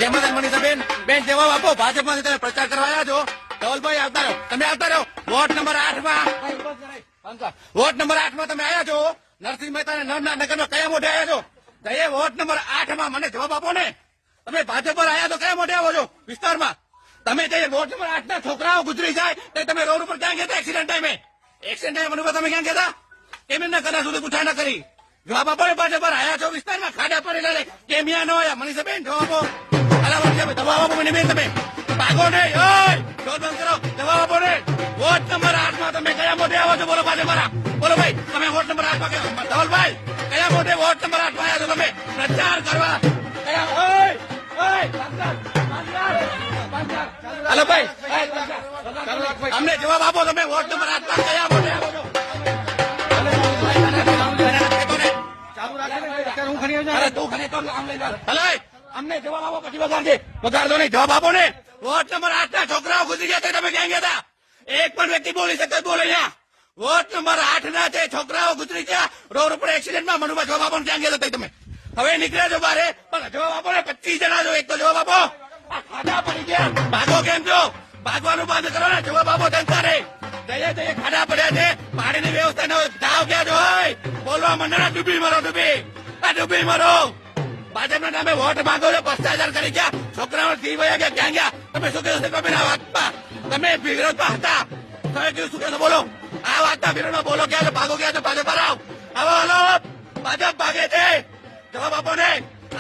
જય માતા મનીષાબેન, બેન જવાબ આપો. ભાજપમાંથી તમે પ્રચાર કરવા આવ્યા છો. ધવલભાઈ આવતા રહો, તમે આવતા રહો. વોર્ડ નંબર 8 માં વોર્ડ નંબર 8 માં તમે આવ્યા છો. નરસિંહ મહેતા નરના નગરમાં કયા મોઢે આવ્યા છો? એ વોર્ડ નંબર 8 માં મને જવાબ આપો ને. તમે ભાજપ પર આવ્યા તો કયા મોઢે આવો છો વિસ્તારમાં? તમે જે વોર્ડ નંબર 8 ના છોકરાઓ ગુજરી જાય તો તમે રોડ ઉપર ક્યાં ગયા હતા? એક્સિડન્ટ ટાઈમે તમે ક્યાં ગયા હતા? કેમ એમને કદાચ સુધી પૂછા ના કરી? જવાબ આપો ને. ભાજપ પર આવ્યા છો વિસ્તારમાં ખાડા પડેલા કેમ યા ન આવ્યા? મનીષાબેન જવાબ આપો. જવાબ આપો મને બેન. તમે ભાગો નહીં. શોધ બંધ કરો. જવાબ આપો ને. વોર્ડ નંબર 8 માં તમે કયા મોઢે આવો છો? બોલો ભાજપ વાળા, બોલો ભાઈ. તમે વોર્ડ નંબર 8 માં ધવલભાઈ કયા મોઢે વોર્ડ નંબર 8 માં આવ્યા છો તમે પ્રચાર કરવા? હલો ભાઈ, અમને જવાબ આપો. તમે વોર્ડ નંબર 8 માં કયા મોઢે આવો છો? અમને જવાબ આપો. પછી વગાડજો નહીં. જવાબ આપો ને. વોર્ડ નંબર 8 ના છોકરાઓ ગુજરી ગયા તમે ક્યાં ગયા હતા? એક પણ વ્યક્તિ બોલી શકે બોલે અહીંયા. વોર્ડ નંબર 8 ના જે છોકરાઓ ગુજરી ગયા રોડ ઉપર એક્સિડન્ટમાં, મનુભા જવાબ આપો. ક્યાં ગયા હતા તમે? હવે નીકળ્યા છો બારે, પણ જવાબ આપો ને. 25 જણા છો, એક તો જવાબ આપો. આ ખાડા પડી ગયા, ભાગો કેમ છો? ભાગવાનું બંધ કરો ને. જવાબ આપો જનતાને. જઈએ ખાડા પડ્યા છે, પાણીની વ્યવસ્થા ન હોય. જાઓ ક્યાં છો? બોલવા મંડળ ડૂબી મરો, ડૂબી મરો. ભાજપના નામે વોટ માંગો છો, ભ્રષ્ટાચાર કરી ગયા, છોકરાઓ ફી વયા ગયા, ક્યાં ગયા? તમે શું કહેશો? તમે વિરોધમાં હતા, તમે કીધું શું કહેશો? બોલો. આ વાતના વિરોધમાં બોલો. ક્યાં છો? ભાગો ક્યાં છો? ભાજપ પર આવો. હલો, ભાજપ ભાગે છે. જવાબ આપો ને.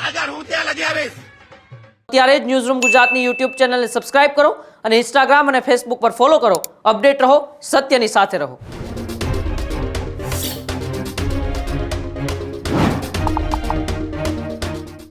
આગળ હું ત્યાં લગી આવીશ. ત્યારે જ ન્યૂઝરૂમ ગુજરાતની યુટ્યુબ ચેનલને સબસ્ક્રાઇબ કરો અને ઇન્સ્ટાગ્રામ અને ફેસબુક પર ફોલો કરો. અપડેટ રહો, સત્યની સાથે રહો.